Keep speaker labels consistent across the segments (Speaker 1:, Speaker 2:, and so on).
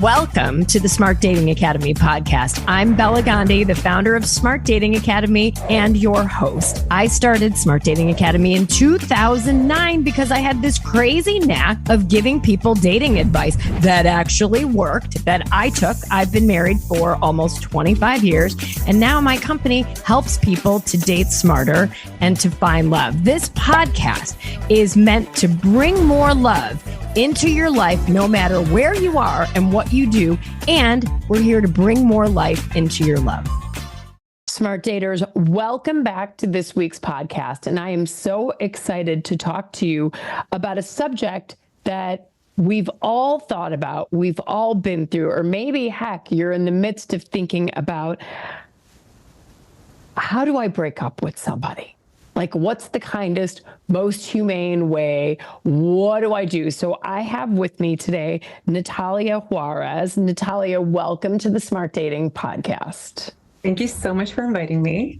Speaker 1: Welcome to the Smart Dating Academy podcast. I'm Bela Gandhi, the founder of Smart Dating Academy and your host. I started Smart Dating Academy in 2009 because I had this crazy knack of giving people dating advice that actually worked, that I took. I've been married for almost 25 years, and now my company helps people to date smarter and to find love. This podcast is meant to bring more love into your life, no matter where you are and what you do. And we're here to bring more life into your love. Smart daters, welcome back to this week's podcast. And I am so excited to talk to you about a subject that we've all thought about, we've all been through, or maybe, heck, you're in the midst of thinking about, how do I break up with somebody? Like, what's the kindest, most humane way? What do I do? So I have with me today, Natalia Juarez. Natalia, welcome to the Smart Dating podcast.
Speaker 2: Thank you so much for inviting me.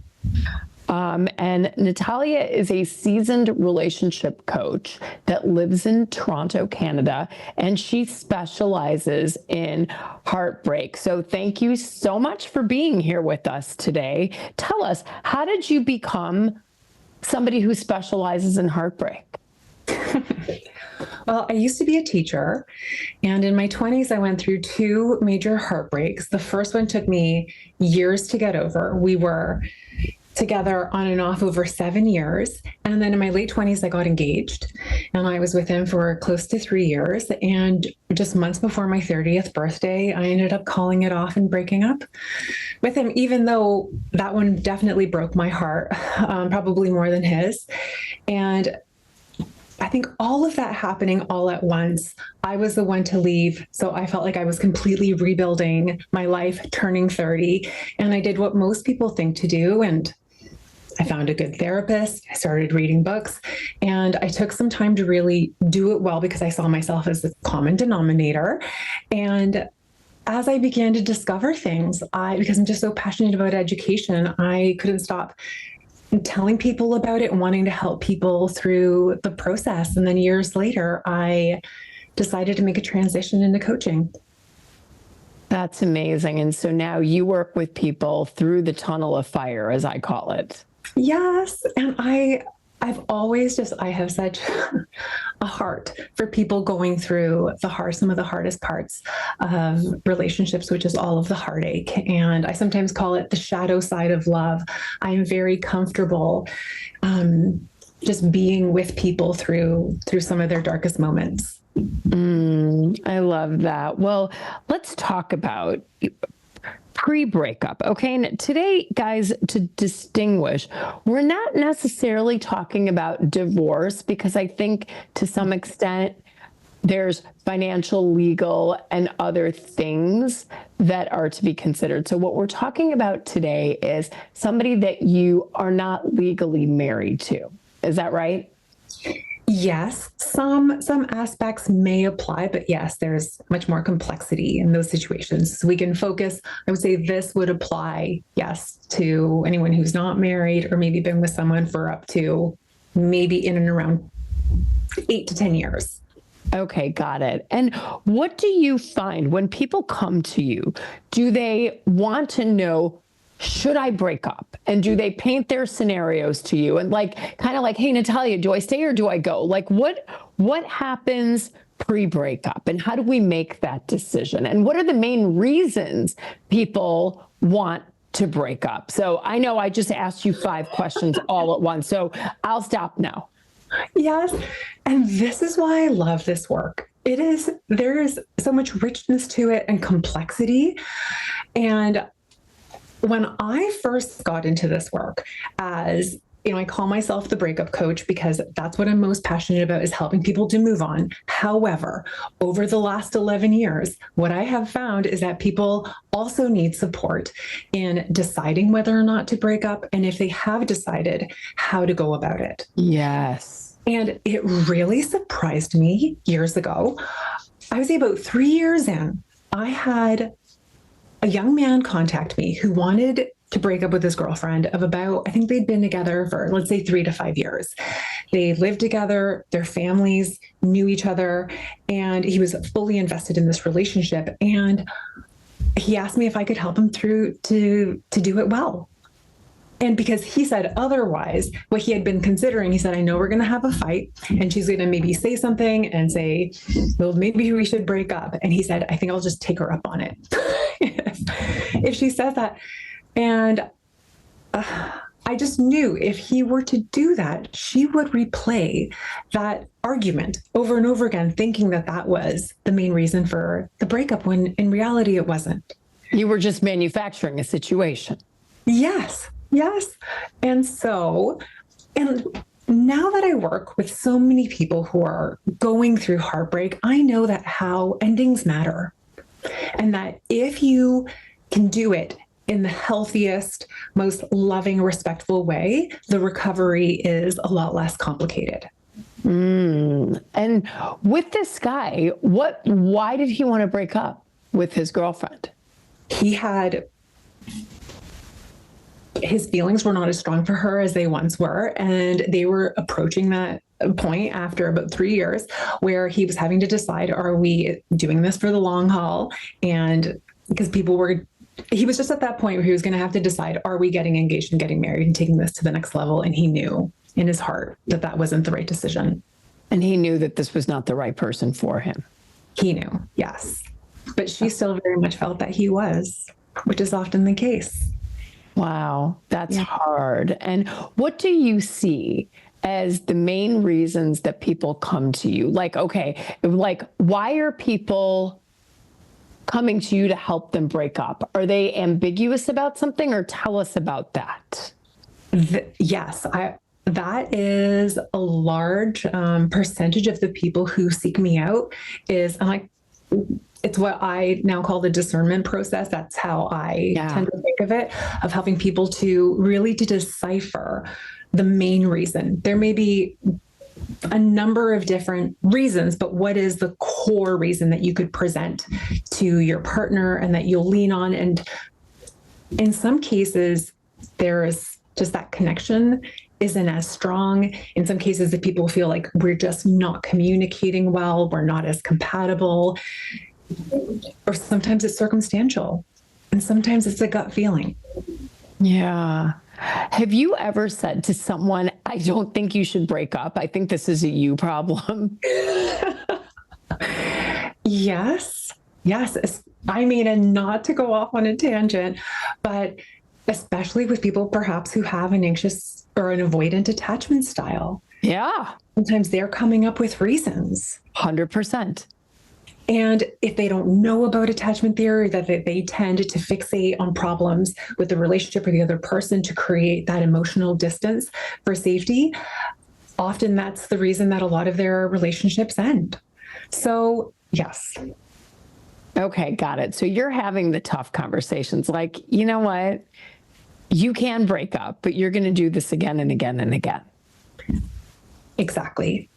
Speaker 1: And Natalia is a seasoned relationship coach that lives in Toronto, Canada, and she specializes in heartbreak. So thank you so much for being here with us today. Tell us, how did you become somebody who specializes in heartbreak?
Speaker 2: Well, I used to be a teacher, and in my 20s, I went through two major heartbreaks. The first one took me years to get over. We were together on and off over 7 years. And then in my late 20s, I got engaged, and I was with him for close to 3 years. And just months before my 30th birthday, I ended up calling it off and breaking up with him, even though that one definitely broke my heart, probably more than his. And I think all of that happening all at once, I was the one to leave. So I felt like I was completely rebuilding my life, turning 30. And I did what most people think to do. And I found a good therapist. I started reading books, and I took some time to really do it well because I saw myself as the common denominator. And as I began to discover things, because I'm just so passionate about education, I couldn't stop telling people about it and wanting to help people through the process. And then years later, I decided to make a transition into coaching.
Speaker 1: That's amazing. And so now you work with people through the tunnel of fire, as I call it.
Speaker 2: Yes. And I have such a heart for people going through some of the hardest parts of relationships, which is all of the heartache. And I sometimes call it the shadow side of love. I am very comfortable just being with people through some of their darkest moments.
Speaker 1: I love that. Well, let's talk about pre-breakup. Okay. And today, guys, to distinguish, we're not necessarily talking about divorce, because I think to some extent there's financial, legal, and other things that are to be considered. So what we're talking about today is somebody that you are not legally married to. Is that right?
Speaker 2: Yes, some aspects may apply, but yes, there's much more complexity in those situations. So we can focus, I would say this would apply, yes, to anyone who's not married or maybe been with someone for up to maybe in and around 8 to 10 years.
Speaker 1: Okay, got it. And what do you find when people come to you? Do they want to know, should I break up? And do they paint their scenarios to you? And kind of like, hey, Natalia, do I stay or do I go? Like, what happens pre-breakup? And how do we make that decision? And what are the main reasons people want to break up? So I know I just asked you 5 questions all at once, so I'll stop now.
Speaker 2: Yes. And this is why I love this work. There is so much richness to it and complexity. And when I first got into this work, as you know, I call myself the breakup coach because that's what I'm most passionate about, is helping people to move on. However, over the last 11 years, what I have found is that people also need support in deciding whether or not to break up, and if they have decided, how to go about it.
Speaker 1: Yes.
Speaker 2: And it really surprised me years ago. I was about 3 years in. I had a young man contact me who wanted to break up with his girlfriend of about, I think they'd been together for, let's say, 3 to 5 years. They lived together, their families knew each other, and he was fully invested in this relationship. And he asked me if I could help him through to do it well. And because he said otherwise, what he had been considering, he said, I know we're going to have a fight and she's going to maybe say something and say, well, maybe we should break up. And he said, I think I'll just take her up on it if she says that. And I just knew if he were to do that, she would replay that argument over and over again, thinking that that was the main reason for the breakup, when in reality, it wasn't.
Speaker 1: You were just manufacturing a situation.
Speaker 2: Yes. Yes. And now that I work with so many people who are going through heartbreak, I know that how endings matter. And that if you can do it in the healthiest, most loving, respectful way, the recovery is a lot less complicated.
Speaker 1: And with this guy, why did he want to break up with his girlfriend? His feelings were not as strong for her as they once were. And they were approaching that point after about 3 years where he was having to decide, are we doing this for the long haul? And because he was just at that point where he was going to have to decide, are we getting engaged and getting married and taking this to the next level? And he knew in his heart that that wasn't the right decision. And he knew that this was not the right person for him.
Speaker 2: He knew, yes. But she still very much felt that he was, which is often the case.
Speaker 1: Wow, that's hard. And what do you see as the main reasons that people come to you? Like, okay, why are people coming to you to help them break up? Are they ambiguous about something, or tell us about that?
Speaker 2: Yes, that is a large percentage of the people who seek me out. It's what I now call the discernment process. That's how I tend to think of it, of helping people to decipher the main reason. There may be a number of different reasons, but what is the core reason that you could present to your partner and that you'll lean on? And in some cases, there is just that connection isn't as strong. In some cases, the people feel like we're just not communicating well, we're not as compatible. Or sometimes it's circumstantial, and sometimes it's a gut feeling.
Speaker 1: Yeah. Have you ever said to someone, I don't think you should break up, I think this is a you problem?
Speaker 2: Yes. I mean, and not to go off on a tangent, but especially with people perhaps who have an anxious or an avoidant attachment style.
Speaker 1: Yeah.
Speaker 2: Sometimes they're coming up with reasons.
Speaker 1: 100%.
Speaker 2: And if they don't know about attachment theory, that they tend to fixate on problems with the relationship or the other person to create that emotional distance for safety, often that's the reason that a lot of their relationships end. So, yes.
Speaker 1: Okay, got it. So you're having the tough conversations like, you know what? You can break up, but you're going to do this again and again and again.
Speaker 2: Exactly.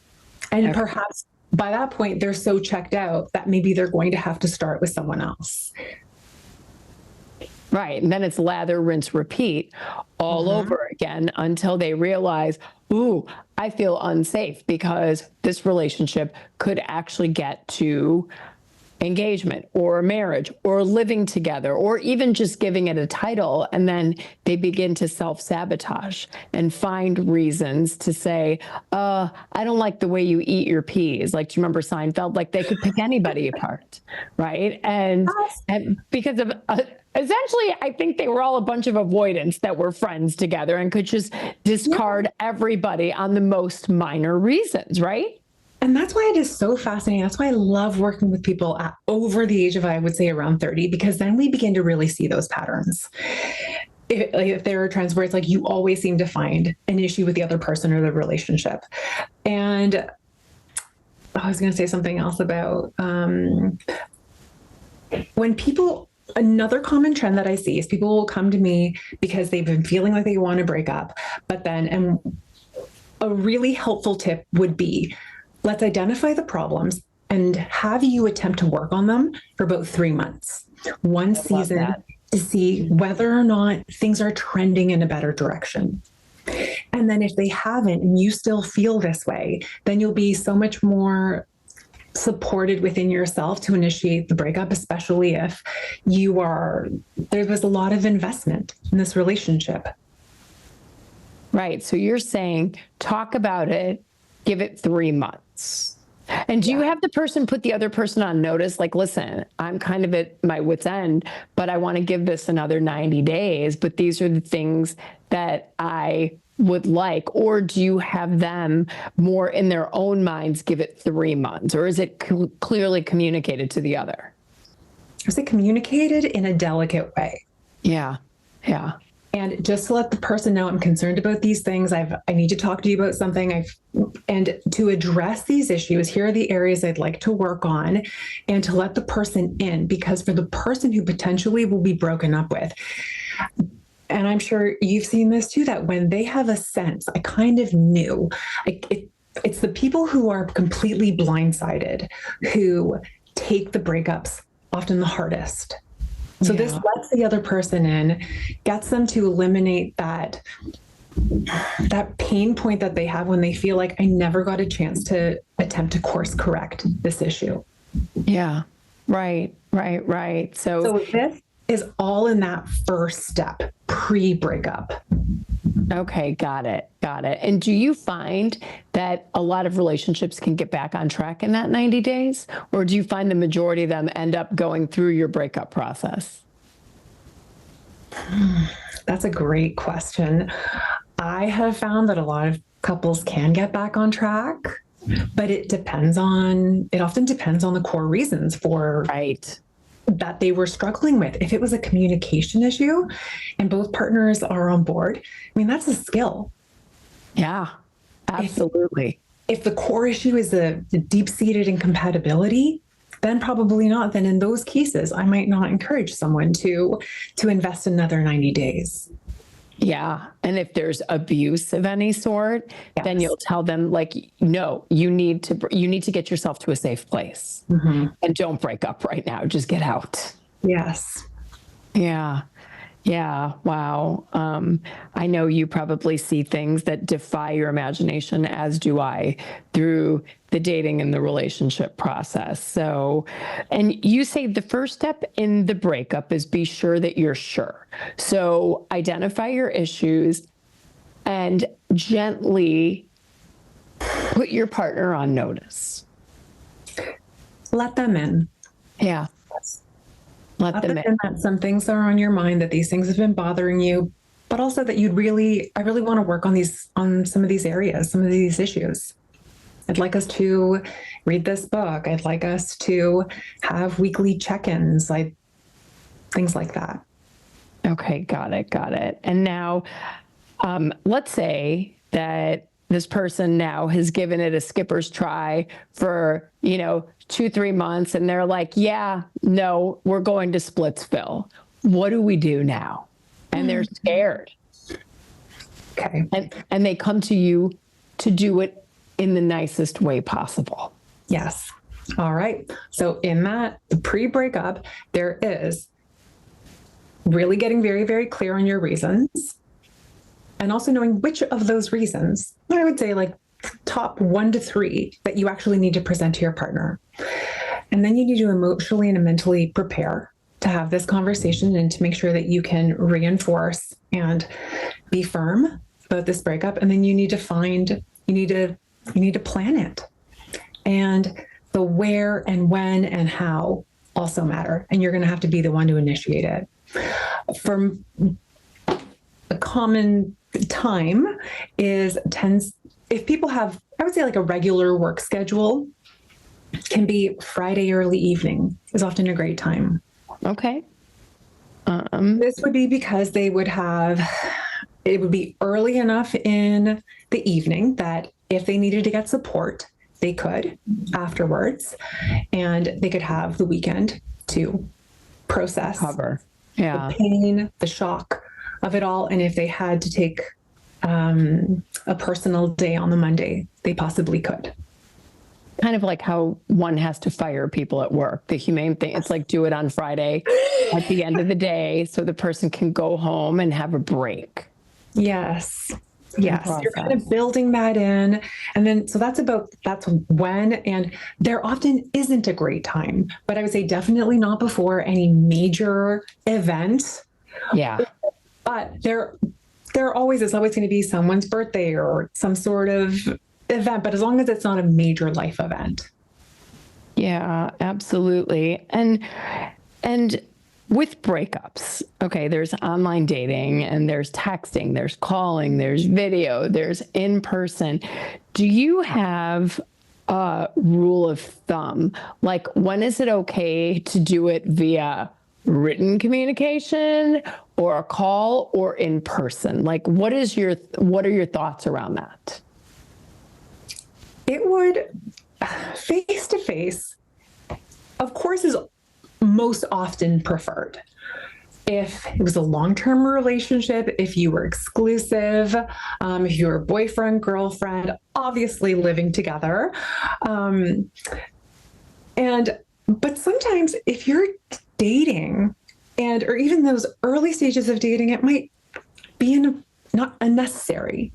Speaker 2: And perhaps by that point, they're so checked out that maybe they're going to have to start with someone else.
Speaker 1: Right. And then it's lather, rinse, repeat all over again until they realize, ooh, I feel unsafe because this relationship could actually get to engagement or marriage or living together or even just giving it a title. And then they begin to self-sabotage and find reasons to say, I don't like the way you eat your peas. Like, do you remember Seinfeld? Like they could pick anybody apart, right? And because of essentially, I think they were all a bunch of avoidants that were friends together and could just discard everybody on the most minor reasons, right?
Speaker 2: And that's why it is so fascinating. That's why I love working with people at over the age of, I would say, around 30, because then we begin to really see those patterns. If there are trends where it's like you always seem to find an issue with the other person or the relationship. And I was going to say something else about when people, another common trend that I see is people will come to me because they've been feeling like they want to break up, but then, and a really helpful tip would be, let's identify the problems and have you attempt to work on them for about 3 months. One season to see whether or not things are trending in a better direction. And then if they haven't and you still feel this way, then you'll be so much more supported within yourself to initiate the breakup, especially if there was a lot of investment in this relationship.
Speaker 1: Right. So you're saying talk about it, give it 3 months. And do you have the person put the other person on notice? Like, listen, I'm kind of at my wit's end, but I want to give this another 90 days. But these are the things that I would like. Or do you have them more in their own minds give it 3 months? Or is it clearly communicated to the other?
Speaker 2: Is it communicated in a delicate way?
Speaker 1: Yeah. Yeah.
Speaker 2: And just to let the person know I'm concerned about these things, I need to talk to you about something. And to address these issues, here are the areas I'd like to work on, and to let the person in, because for the person who potentially will be broken up with, and I'm sure you've seen this too, that when they have a sense, I kind of knew, it's the people who are completely blindsided who take the breakups often the hardest. So this lets the other person in, gets them to eliminate that pain point that they have when they feel like I never got a chance to attempt to course correct this issue.
Speaker 1: Yeah. Right. So
Speaker 2: this is all in that first step, pre-breakup.
Speaker 1: Okay, got it. And do you find that a lot of relationships can get back on track in that 90 days? Or do you find the majority of them end up going through your breakup process?
Speaker 2: That's a great question. I have found that a lot of couples can get back on track, but it often depends on the core reasons for that they were struggling with. If it was a communication issue and both partners are on board, I mean, that's a skill.
Speaker 1: Yeah, absolutely.
Speaker 2: If the core issue is the deep-seated incompatibility, then probably not. Then in those cases, I might not encourage someone to invest another 90 days.
Speaker 1: Yeah. And if there's abuse of any sort, then you'll tell them, like, no, you need to get yourself to a safe place. Mm-hmm. And don't break up right now. Just get out.
Speaker 2: Yes.
Speaker 1: Yeah. Yeah. Wow. I know you probably see things that defy your imagination, as do I, through the dating and the relationship process. So, and you say the first step in the breakup is be sure that you're sure. So identify your issues and gently put your partner on notice.
Speaker 2: Let them in.
Speaker 1: Yeah. Let them in.
Speaker 2: That some things are on your mind, that these things have been bothering you, but also that I really want to work on some of these areas, some of these issues. I'd like us to read this book. I'd like us to have weekly check-ins, things like that.
Speaker 1: Okay, got it. And now, let's say that this person now has given it a skipper's try for, 2-3 months, and they're like, yeah, no, we're going to Splitsville. What do we do now? And they're scared.
Speaker 2: Okay.
Speaker 1: And they come to you to do it in the nicest way possible.
Speaker 2: Yes. All right. So in the pre-breakup, there is really getting very, very clear on your reasons, and also knowing which of those reasons, I would say top 1 to 3, that you actually need to present to your partner. And then you need to emotionally and mentally prepare to have this conversation and to make sure that you can reinforce and be firm about this breakup. And then you need to plan it. And the where and when and how also matter. And you're going to have to be the one to initiate it. For a common time if people have, I would say, a regular work schedule, can be Friday early evening is often a great time.
Speaker 1: Okay.
Speaker 2: This would be because it would be early enough in the evening that if they needed to get support, they could afterwards, and they could have the weekend to process
Speaker 1: the
Speaker 2: pain, the shock of it all. And if they had to take a personal day on the Monday, they possibly could.
Speaker 1: kind of like how one has to fire people at work, the humane thing. It's like, do it on Friday at the end of the day so the person can go home and have a break.
Speaker 2: Yes. Yes. You're kind of building that in. And then, so that's when, and there often isn't a great time, but I would say definitely not before any major event.
Speaker 1: Yeah.
Speaker 2: But there always is always going to be someone's birthday or some sort of event, but as long as it's not a major life event.
Speaker 1: Yeah, absolutely. And with breakups, okay, there's online dating and there's texting, there's calling, there's video, there's in person. Do you have a rule of thumb? Like, when is it okay to do it via written communication or a call or in person? Like, what are your thoughts around that?
Speaker 2: It would, face to face, of course, is most often preferred. If it was a long-term relationship, if you were exclusive, if you were boyfriend, girlfriend, obviously living together. But sometimes if you're dating or even those early stages of dating, it might be not unnecessary.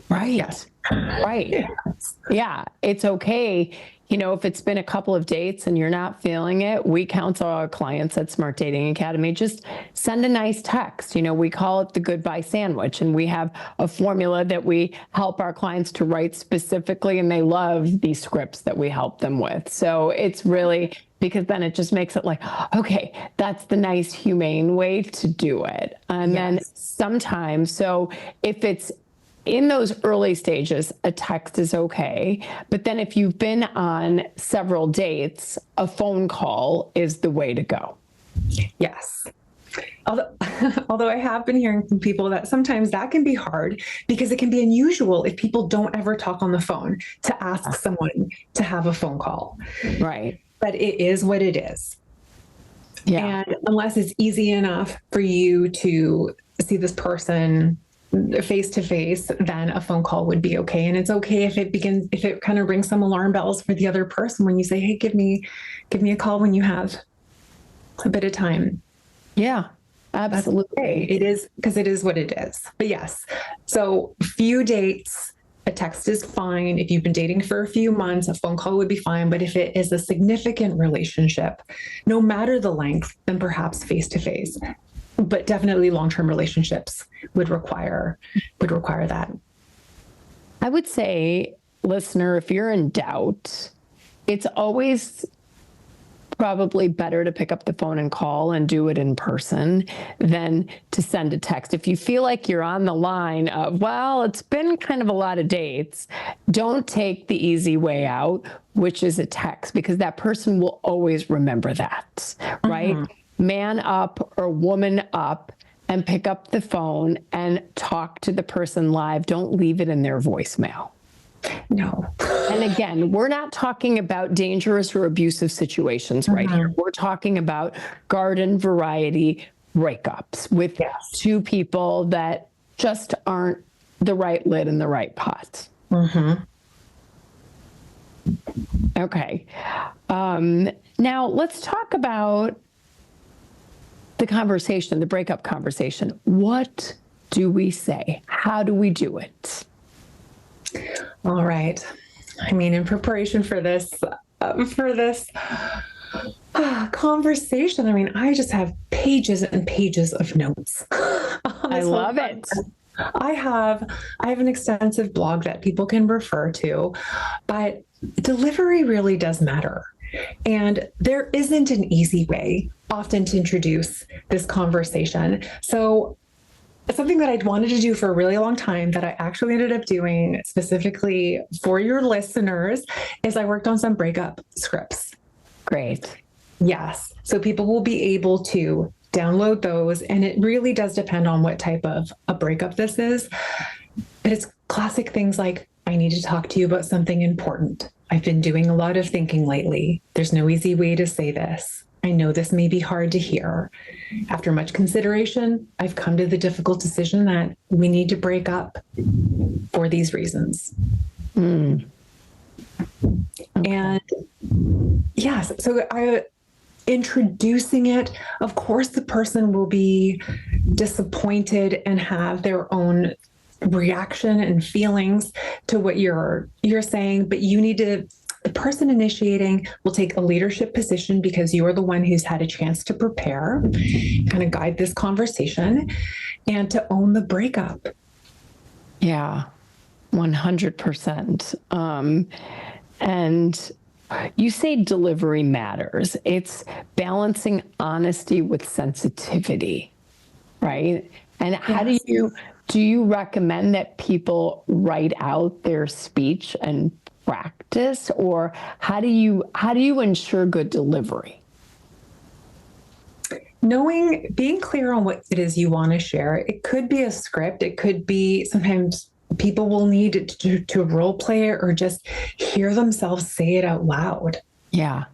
Speaker 1: Right.
Speaker 2: Yes.
Speaker 1: Right.
Speaker 2: Yes.
Speaker 1: Yeah. It's okay. You know, if it's been a couple of dates and you're not feeling it, we counsel our clients at Smart Dating Academy, just send a nice text. You know, we call it the goodbye sandwich, and we have a formula that we help our clients to write specifically, and they love these scripts that we help them with. So it's really, because then it just makes it like, okay, that's the nice, humane way to do it. And then sometimes, so if it's in those early stages, a text is okay. But then if you've been on several dates, a phone call is the way to go.
Speaker 2: Yes. Although I have been hearing from people that sometimes that can be hard because it can be unusual if people don't ever talk on the phone to ask someone to have a phone call.
Speaker 1: Right.
Speaker 2: But it is what it is.
Speaker 1: Yeah. And
Speaker 2: unless it's easy enough for you to see this person face to face, then a phone call would be okay. And it's okay if it kind of rings some alarm bells for the other person when you say, hey, give me a call when you have a bit of time.
Speaker 1: Yeah, absolutely.
Speaker 2: Okay. It is, because it is what it is. But yes, so few dates, a text is fine. If you've been dating for a few months, a phone call would be fine. But if it is a significant relationship, no matter the length, then perhaps face to face. But definitely long-term relationships would require that.
Speaker 1: I would say, listener, if you're in doubt, it's always probably better to pick up the phone and call and do it in person than to send a text. If you feel like you're on the line of, well, it's been kind of a lot of dates, don't take the easy way out, which is a text, because that person will always remember that, right? Mm-hmm. Man up or woman up and pick up the phone and talk to the person live. Don't leave it in their voicemail.
Speaker 2: No.
Speaker 1: And again, we're not talking about dangerous or abusive situations right here. We're talking about garden variety breakups with two people that just aren't the right lid in the right pot.
Speaker 2: Mm-hmm.
Speaker 1: Okay. Now let's talk about the conversation, the breakup conversation. What do we say? How do we do it?
Speaker 2: All right. I mean, in preparation for this conversation, I mean, I just have pages and pages of notes.
Speaker 1: I love it.
Speaker 2: I have an extensive blog that people can refer to, but delivery really does matter. And there isn't an easy way often to introduce this conversation. So something that I'd wanted to do for a really long time that I actually ended up doing specifically for your listeners is I worked on some breakup scripts.
Speaker 1: Great.
Speaker 2: Yes. So people will be able to download those. And it really does depend on what type of a breakup this is. But it's classic things like, I need to talk to you about something important. I've been doing a lot of thinking lately. There's no easy way to say this. I know this may be hard to hear. After much consideration, I've come to the difficult decision that we need to break up for these reasons.
Speaker 1: Okay.
Speaker 2: And yes, so introducing it, of course, the person will be disappointed and have their own reaction and feelings to what you're saying, but the person initiating will take a leadership position because you are the one who's had a chance to prepare, kind of guide this conversation, and to own the breakup.
Speaker 1: Yeah, 100%. And you say delivery matters. It's balancing honesty with sensitivity, right? And how do you recommend that people write out their speech and practice, or how do you ensure good delivery?
Speaker 2: Being clear on what it is you want to share. It could be a script. It could be, sometimes people will need to role play it or just hear themselves say it out loud.
Speaker 1: Yeah.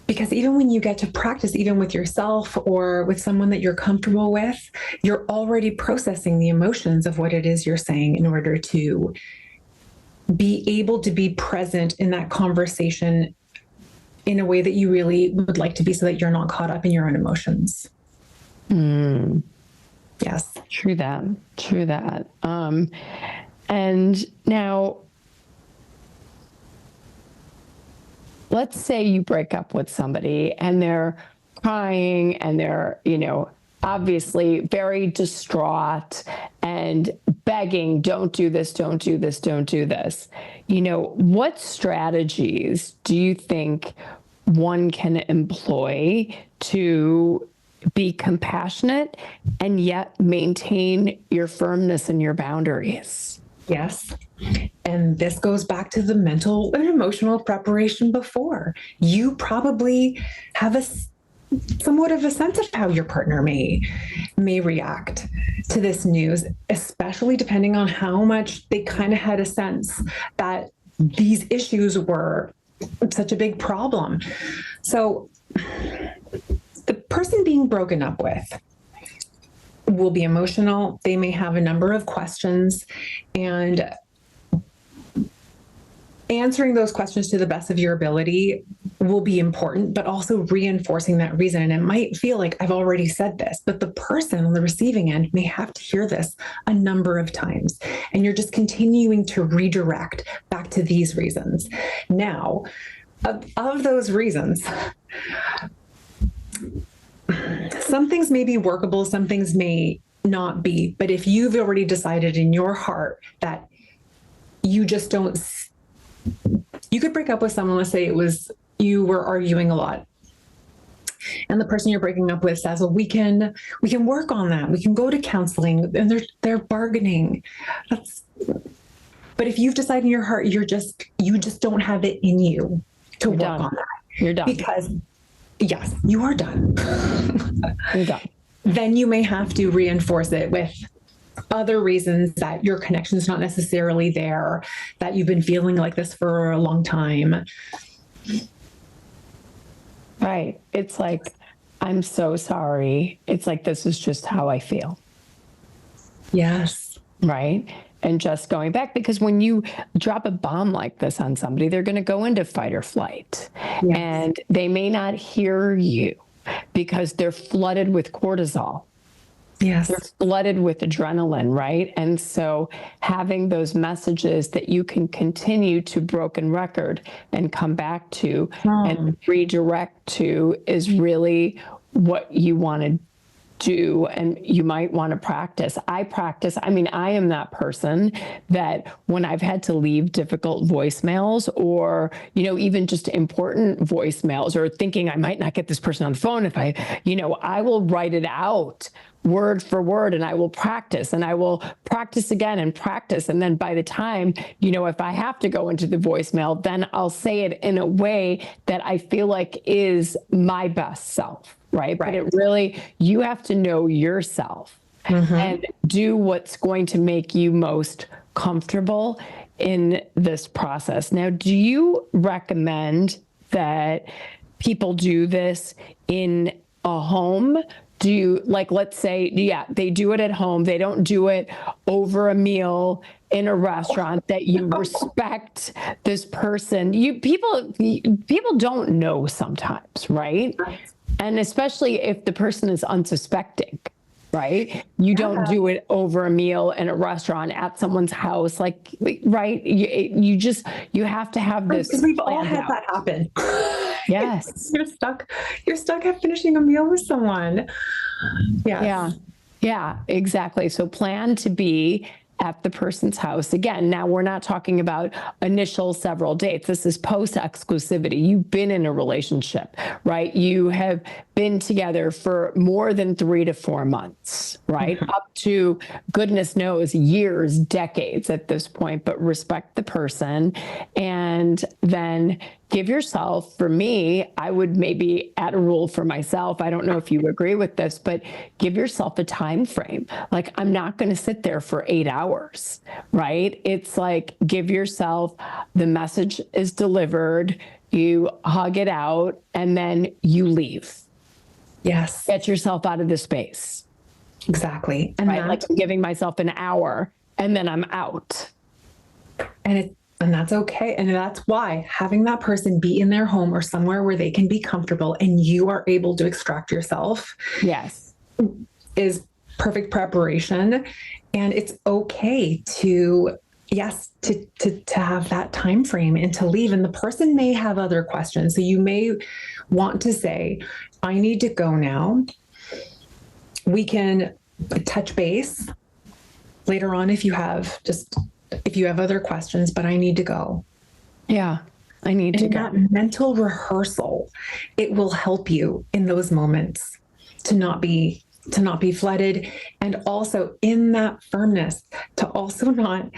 Speaker 2: Because even when you get to practice, even with yourself or with someone that you're comfortable with, you're already processing the emotions of what it is you're saying in order to be able to be present in that conversation in a way that you really would like to be, so that you're not caught up in your own emotions. Yes.
Speaker 1: True that. And now, let's say you break up with somebody and they're crying and they're, obviously very distraught and begging, don't do this, don't do this, don't do this. What strategies do you think one can employ to be compassionate and yet maintain your firmness and your boundaries?
Speaker 2: Yes. And this goes back to the mental and emotional preparation before. You probably have somewhat of a sense of how your partner may react to this news, especially depending on how much they kind of had a sense that these issues were such a big problem. So the person being broken up with will be emotional. They may have a number of questions, and answering those questions to the best of your ability will be important, but also reinforcing that reason. And it might feel like I've already said this, but the person on the receiving end may have to hear this a number of times. And you're just continuing to redirect back to these reasons. Now, of those reasons, some things may be workable, some things may not be. But if you've already decided in your heart that you just don't, you could break up with someone, let's say you were arguing a lot, and the person you're breaking up with says, well, we can work on that. We can go to counseling, and they're bargaining. But if you've decided in your heart, you just don't have it in you to work on that.
Speaker 1: You're done.
Speaker 2: Because yes, you are done.
Speaker 1: You're done.
Speaker 2: Then you may have to reinforce it with other reasons that your connection is not necessarily there, that you've been feeling like this for a long time.
Speaker 1: Right. It's like, I'm so sorry. It's like, this is just how I feel.
Speaker 2: Yes.
Speaker 1: Right. And just going back, because when you drop a bomb like this on somebody, they're going to go into fight or flight. Yes. And they may not hear you because they're flooded with cortisol.
Speaker 2: Yes.
Speaker 1: They're flooded with adrenaline, right? And so having those messages that you can continue to broken record and come back to and redirect to is really what you want to do, and you might want to practice. I am that person that when I've had to leave difficult voicemails or, even just important voicemails, or thinking I might not get this person on the phone if I will write it out word for word, and I will practice, and I will practice again and practice. And then by the time, if I have to go into the voicemail, then I'll say it in a way that I feel like is my best self. Right. But it really, you have to know yourself and do what's going to make you most comfortable in this process. Now, do you recommend that people do this in a home? do, like, let's say, yeah, they do it at home. They don't do it over a meal in a restaurant, that you respect this person. People don't know sometimes, right? And especially if the person is unsuspecting, right? You don't do it over a meal in a restaurant at someone's house, like, right? You have to have this.
Speaker 2: Because we've all had that happen.
Speaker 1: Yes.
Speaker 2: You're stuck at finishing a meal with someone. Yes.
Speaker 1: Yeah, exactly. So plan to be at the person's house. Again, now we're not talking about initial several dates. This is post exclusivity. You've been in a relationship, right? You have been together for more than 3 to 4 months, right? Up to, goodness knows, years, decades at this point, but respect the person. And then give yourself, for me, I would maybe add a rule for myself. I don't know if you agree with this, but give yourself a time frame. Like, I'm not going to sit there for 8 hours, right? It's like, give yourself, the message is delivered, you hug it out, and then you leave.
Speaker 2: Yes.
Speaker 1: Get yourself out of the space.
Speaker 2: Exactly. And
Speaker 1: right? Like, I'm giving myself an hour and then I'm out.
Speaker 2: And that's okay. And that's why having that person be in their home or somewhere where they can be comfortable and you are able to extract yourself.
Speaker 1: Yes.
Speaker 2: Is perfect preparation. And it's okay to have that time frame and to leave. And the person may have other questions. So you may want to say, I need to go now. We can touch base later on if you have other questions, but I need to go.
Speaker 1: Yeah, I need to go.
Speaker 2: That mental rehearsal, it will help you in those moments to not be flooded, and also in that firmness to also not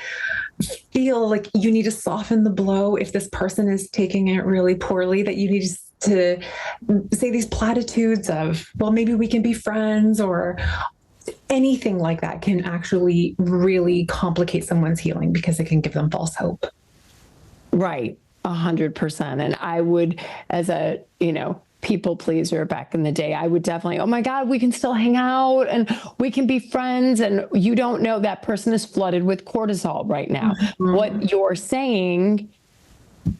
Speaker 2: feel like you need to soften the blow if this person is taking it really poorly, that you need to say these platitudes of, well, maybe we can be friends, or anything like that can actually really complicate someone's healing because it can give them false hope.
Speaker 1: Right. 100%. And I would, as a, people pleaser back in the day, I would definitely, oh my God, we can still hang out and we can be friends. And you don't know, that person is flooded with cortisol right now. Mm-hmm. What you're saying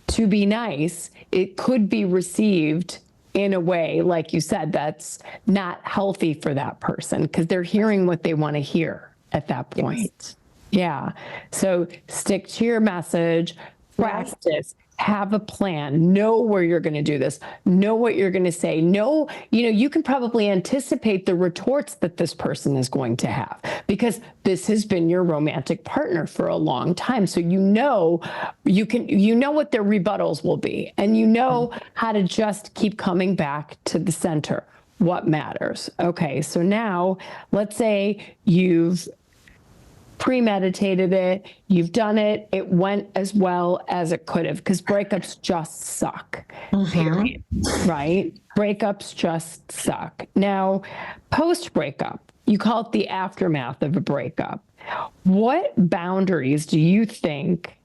Speaker 1: to be nice, it could be received in a way, like you said, that's not healthy for that person, because they're hearing what they want to hear at that point. Yes. Yeah. So stick to your message, practice, have a plan, know where you're going to do this, know what you're going to say. Know, you can probably anticipate the retorts that this person is going to have, because this has been your romantic partner for a long time. So you know what their rebuttals will be, and you know how to just keep coming back to the center. What matters? Okay. So now let's say you've premeditated it, you've done it, it went as well as it could have, because breakups just suck. Period. Right? Breakups just suck. Now, post-breakup, you call it the aftermath of a breakup. What boundaries do you think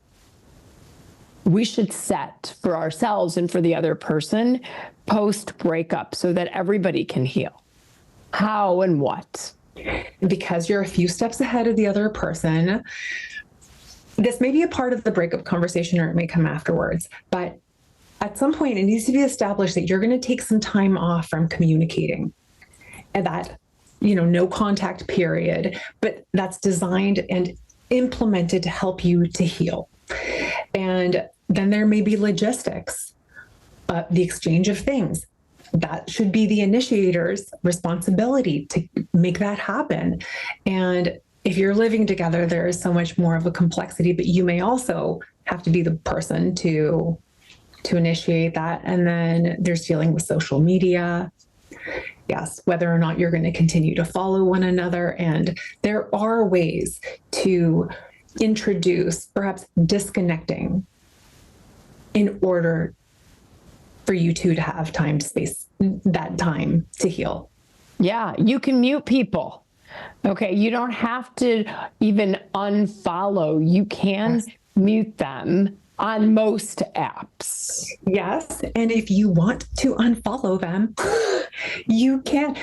Speaker 1: we should set for ourselves and for the other person post-breakup so that everybody can heal? How and what?
Speaker 2: Because you're a few steps ahead of the other person. This may be a part of the breakup conversation, or it may come afterwards, but at some point it needs to be established that you're going to take some time off from communicating, and that, no contact period, but that's designed and implemented to help you to heal. And then there may be logistics, the exchange of things. That should be the initiator's responsibility to make that happen. And if you're living together, there is so much more of a complexity, but you may also have to be the person to initiate that. And then there's dealing with social media. Yes, whether or not you're going to continue to follow one another. And there are ways to introduce perhaps disconnecting in order for you two to have that time to heal.
Speaker 1: Yeah, you can mute people. Okay, you don't have to even unfollow. You can mute them on most apps.
Speaker 2: Yes. And if you want to unfollow them, you can.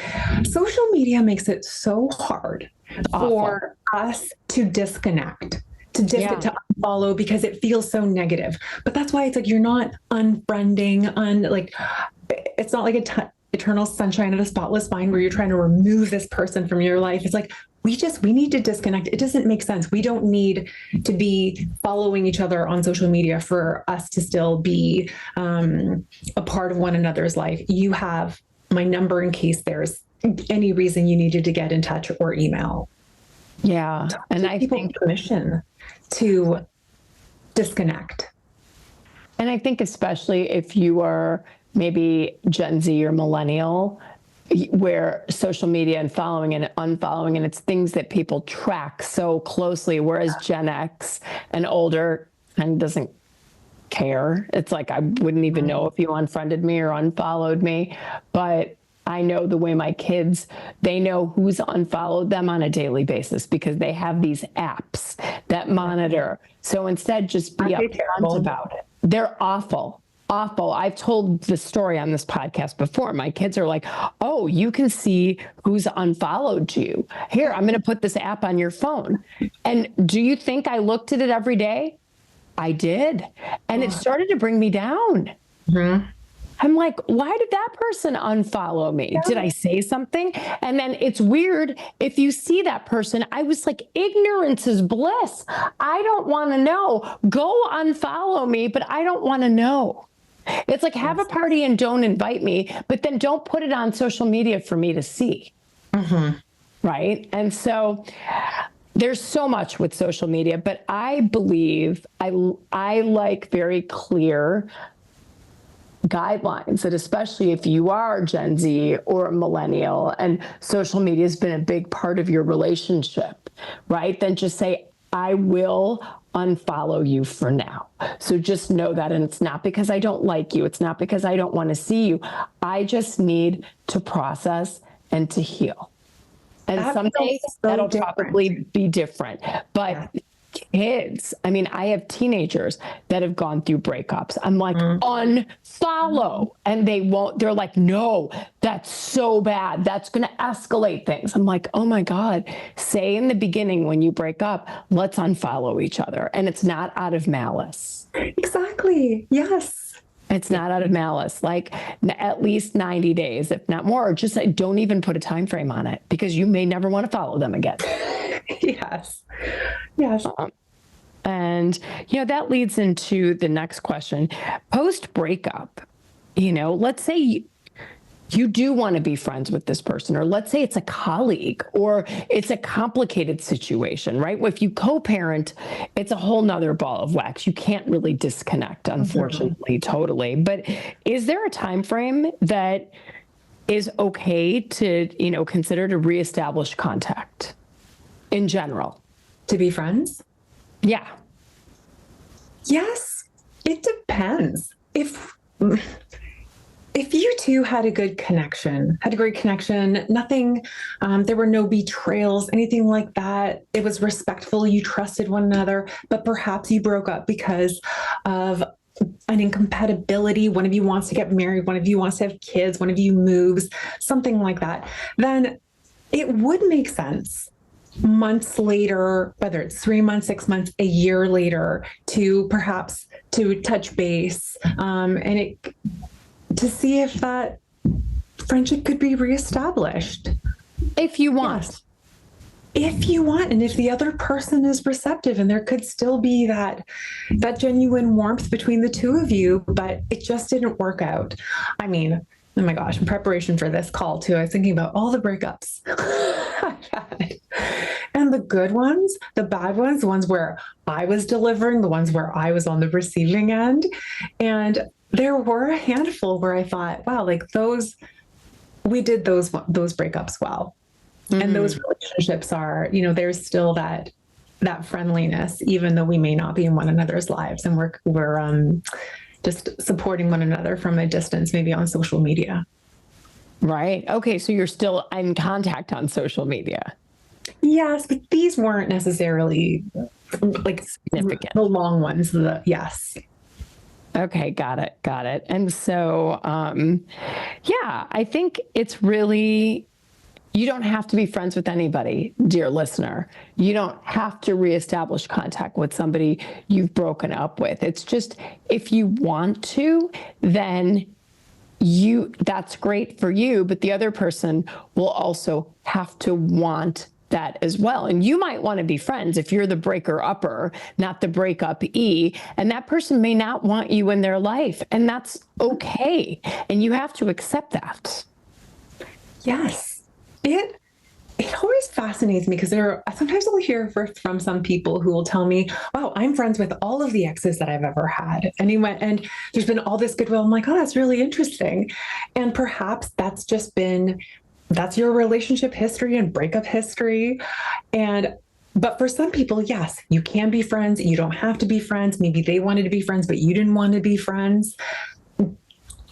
Speaker 2: Social media makes it so hard for us to disconnect, to unfollow because it feels so negative. But that's why it's like you're not unfriending, it's not like eternal sunshine of a spotless mind where you're trying to remove this person from your life. It's like we need to disconnect. It doesn't make sense. We don't need to be following each other on social media for us to still be a part of one another's life. You have my number in case there's any reason you needed to get in touch or email.
Speaker 1: Yeah. And I think
Speaker 2: permission to disconnect.
Speaker 1: And I think especially if you are maybe Gen Z or millennial, where social media and following and unfollowing, and it's things that people track so closely, whereas Gen X and older and doesn't care. It's like, I wouldn't even know if you unfriended me or unfollowed me, but I know the way my kids, they know who's unfollowed them on a daily basis because they have these apps that monitor. So instead, just be upfront about it. They're awful. Awful. I've told the story on this podcast before. My kids are like, oh, you can see who's unfollowed you. Here, I'm going to put this app on your phone. And do you think I looked at it every day? I did. And it started to bring me down. Mm-hmm. I'm like, why did that person unfollow me? Did I say something? And then it's weird. If you see that person, I was like, ignorance is bliss. I don't want to know. Go unfollow me, but I don't want to know. It's like, have a party and don't invite me, but then don't put it on social media for me to see. Mm-hmm. Right. And so there's so much with social media, but I believe I like very clear guidelines that, especially if you are Gen Z or a millennial and social media has been a big part of your relationship, right? Then just say, I will unfollow you for now. So just know that. And it's not because I don't like you. It's not because I don't want to see you. I just need to process and to heal. And some days that'll probably be different, but kids, I mean, I have teenagers that have gone through breakups. I'm like, unfollow. And they won't, they're like, no, that's so bad. That's going to escalate things. I'm like, oh my God, say in the beginning when you break up, let's unfollow each other. And it's not out of malice.
Speaker 2: Exactly. Yes.
Speaker 1: It's not out of malice, like at least 90 days, if not more. Just don't even put a time frame on it because you may never want to follow them again.
Speaker 2: Yes. Yes.
Speaker 1: And, that leads into the next question. Post breakup, let's say you do want to be friends with this person, or let's say it's a colleague or it's a complicated situation, right? If you co-parent, it's a whole nother ball of wax. You can't really disconnect, unfortunately, totally. But is there a time frame that is okay to, consider to reestablish contact in general?
Speaker 2: To be friends?
Speaker 1: Yeah.
Speaker 2: Yes, it depends. If you two had a great connection, nothing, there were no betrayals, anything like that. It was respectful. You trusted one another, but perhaps you broke up because of an incompatibility. One of you wants to get married. One of you wants to have kids. One of you moves, something like that. Then it would make sense months later, whether it's 3 months, 6 months, a year later, to perhaps to touch base, to see if that friendship could be reestablished.
Speaker 1: If you want.
Speaker 2: Yes. If you want, and if the other person is receptive, and there could still be that genuine warmth between the two of you, but it just didn't work out. I mean, oh my gosh, in preparation for this call too, I was thinking about all the breakups I've had. And the good ones, the bad ones, the ones where I was delivering, the ones where I was on the receiving end. And there were a handful where I thought, wow, like we did those breakups well. Mm-hmm. And those relationships are, there's still that friendliness, even though we may not be in one another's lives. And we're just supporting one another from a distance, maybe on social media.
Speaker 1: Right. Okay. So you're still in contact on social media.
Speaker 2: Yes, but these weren't necessarily like
Speaker 1: significant.
Speaker 2: The long ones. Yes.
Speaker 1: Okay, got it, got it. And so, yeah, I think it's really, you don't have to be friends with anybody, dear listener. You don't have to reestablish contact with somebody you've broken up with. It's just, if you want to, then that's great for you, but the other person will also have to want that as well. And you might want to be friends if you're the breaker upper, not the breakup E, and that person may not want you in their life, and that's okay. And you have to accept that.
Speaker 2: Yes. It always fascinates me because sometimes I'll hear from some people who will tell me, wow, I'm friends with all of the exes that I've ever had. And there's been all this goodwill. I'm like, oh, that's really interesting. And perhaps that's your relationship history and breakup history. But for some people, yes, you can be friends. You don't have to be friends. Maybe they wanted to be friends, but you didn't want to be friends.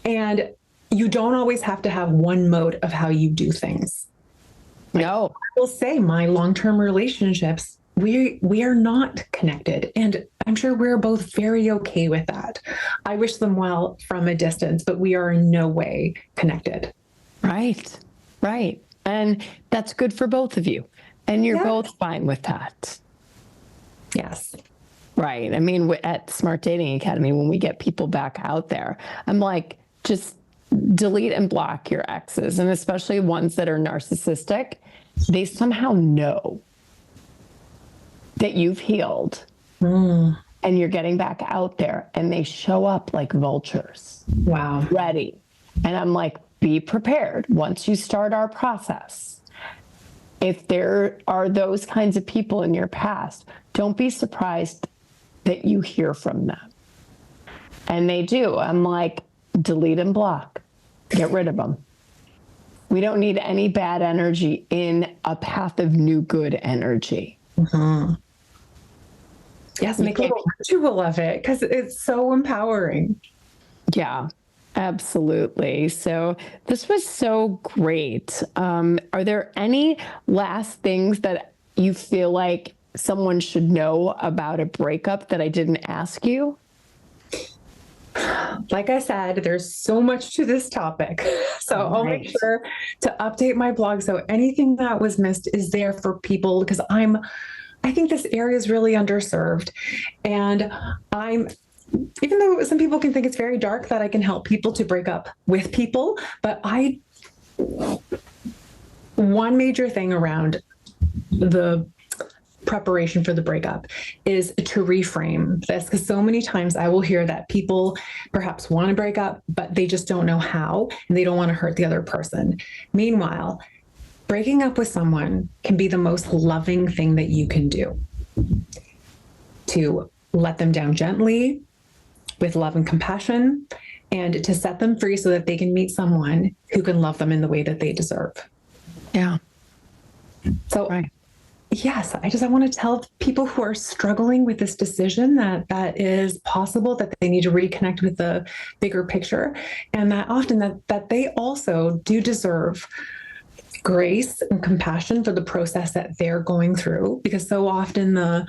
Speaker 2: And you don't always have to have one mode of how you do things.
Speaker 1: No.
Speaker 2: I will say my long-term relationships, we are not connected. And I'm sure we're both very okay with that. I wish them well from a distance, but we are in no way connected.
Speaker 1: Right. Right. And that's good for both of you. And you're both fine with that.
Speaker 2: Yes.
Speaker 1: Right. I mean, at Smart Dating Academy, when we get people back out there, I'm like, just delete and block your exes. And especially ones that are narcissistic, they somehow know that you've healed and you're getting back out there, and they show up like vultures.
Speaker 2: Wow.
Speaker 1: Ready. And I'm like, be prepared once you start our process. If there are those kinds of people in your past, don't be surprised that you hear from them. And they do. I'm like, delete and block. Get rid of them. We don't need any bad energy in a path of new good energy.
Speaker 2: Mm-hmm. Yes, make a little ritual of it because it's so empowering.
Speaker 1: Yeah, absolutely. So this was so great. Are there any last things that you feel like someone should know about a breakup that I didn't ask you?
Speaker 2: Like I said, there's so much to this topic. So I'll make sure to update my blog so anything that was missed is there for people, because I think this area is really underserved. And even though some people can think it's very dark that I can help people to break up with people, but one major thing around the preparation for the breakup is to reframe this, because so many times I will hear that people perhaps want to break up, but they just don't know how, and they don't want to hurt the other person. Meanwhile, breaking up with someone can be the most loving thing that you can do. To let them down gently, with love and compassion, and to set them free so that they can meet someone who can love them in the way that they deserve.
Speaker 1: Yeah.
Speaker 2: So, yes, I want to tell people who are struggling with this decision that is possible, that they need to reconnect with the bigger picture, and that often that they also do deserve grace and compassion for the process that they're going through, because so often the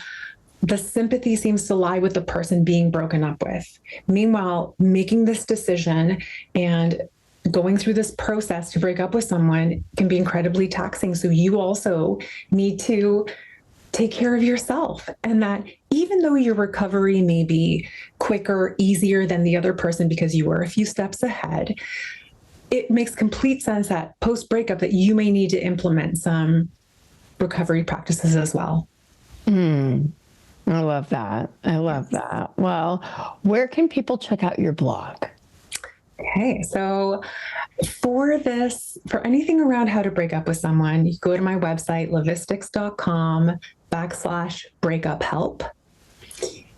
Speaker 2: sympathy seems to lie with the person being broken up with. Meanwhile, making this decision and going through this process to break up with someone can be incredibly taxing. So you also need to take care of yourself. And that even though your recovery may be quicker, easier than the other person because you were a few steps ahead, it makes complete sense that post-breakup that you may need to implement some recovery practices as well.
Speaker 1: I love that. I love that. Well, where can people check out your blog?
Speaker 2: Okay, so for anything around how to break up with someone, you go to my website, livistics.com/breakup help.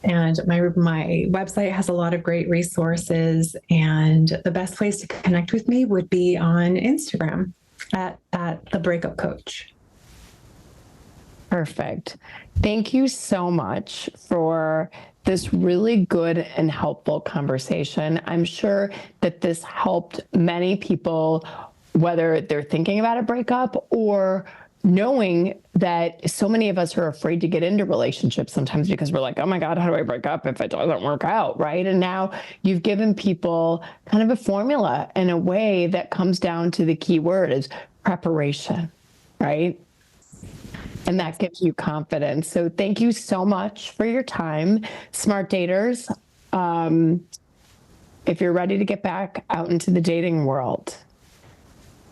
Speaker 2: And my website has a lot of great resources, and the best place to connect with me would be on Instagram at the Breakup Coach.
Speaker 1: Perfect. Thank you so much for this really good and helpful conversation. I'm sure that this helped many people, whether they're thinking about a breakup or
Speaker 3: knowing that so many of us are afraid to get into relationships sometimes because we're like, oh my God, how do I break up if it doesn't work out, right? And now you've given people kind of a formula in a way that comes down to the key word is preparation, right? And that gives you confidence. So thank you so much for your time, smart daters. If you're ready to get back out into the dating world,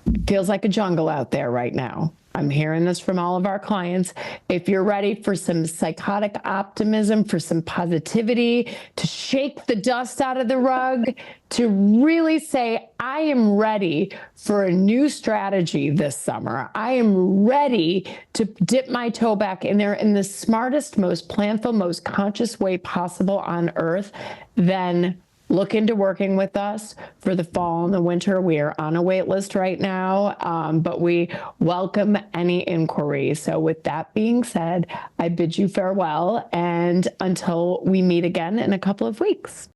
Speaker 3: it feels like a jungle out there right now. I'm hearing this from all of our clients. If you're ready for some psychotic optimism, for some positivity, to shake the dust out of the rug, to really say, I am ready for a new strategy this summer. I am ready to dip my toe back in there in the smartest, most planful, most conscious way possible on earth, then look into working with us for the fall and the winter. We are on a wait list right now, but we welcome any inquiries. So with that being said, I bid you farewell, and until we meet again in a couple of weeks.